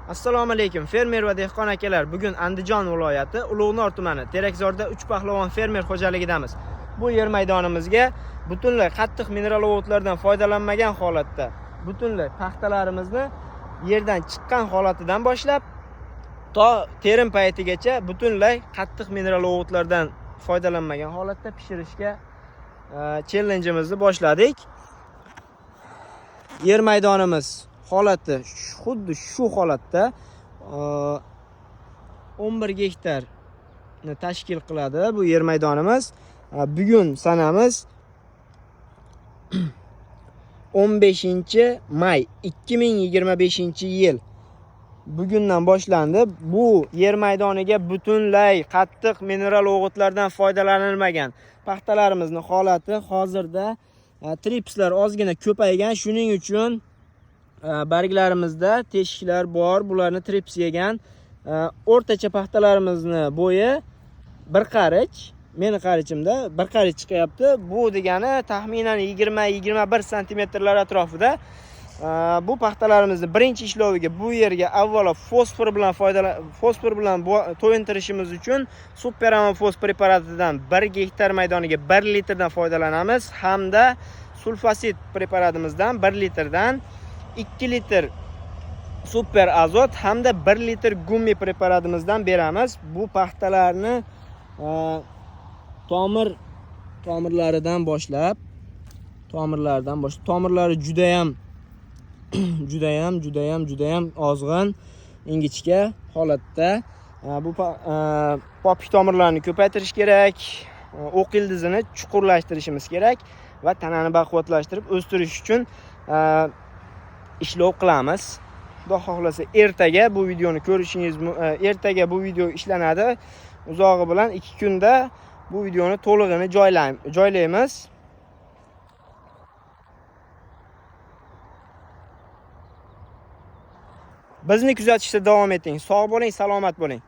Assalomu alaykum fermer va dehqon akalar. Bugun Andijon viloyati Ulug'nor tumani Terakzorda 3 pahlavon fermer xo'jaligidamiz. Bu yer maydonimizga butunlay qattiq mineral o'g'itlardan foydalanmagan holatda, butunlay paxtalarimizni yerdan chiqqan holatidan boshlab to terim paytigacha butunlay qattiq mineral o'g'itlardan foydalanmagan holatda pishirishga challenge'imizni boshladik. Yer maydonimiz holati xuddi shu holatda 11 gektarni tashkil qiladi bu yer maydonimiz. Bugun sanamiz 15-may 2025-yil. Bugundan boshlandi. Bu yer maydoniga butunlay qattiq mineral o'g'itlardan foydalanilmagan paxtalarimizni holati hozirda tripslar ozgina ko'paygan. Shuning uchun barglarimizda teshiklar bor, bularni trips yegan. O'rtacha paxtalarimizni bo'yi bir qarich, meni qarichimda bir qarich chiqyapti. Bu degani taxminan 20-21 santimetrlar atrofida. Bu paxtalarimizni birinchi ishloviga bu yerga avvalo fosfor bilan to'yintirishimiz uchun Super Amofos preparatidan 1 gektar maydoniga 1 litrdan foydalanamiz hamda sulfasit preparatimizdan 1 litrdan 2 litr super azot hamda 1 litr gummi preparatimizdan beramiz. Bu paxtalarni tomirlaridan boshlab tomirlari judayam ozg'in, ingichka holatda. Bu popik tomirlarni ko'paytirish kerak, o'q ildizini chuqurlashtirishimiz kerak va tanani baquvvatlashtirib o'stirish uchun ishlov qilamiz. Xudo xohlasa ertaga bu videoni ko'rishingiz, ertaga bu video ishlanadi. Uzog'i bilan 2 kunda bu videoni to'lig'ini joylaymiz. Bizni kuzatishda davom eting. Sog' bo'ling, salomat bo'ling.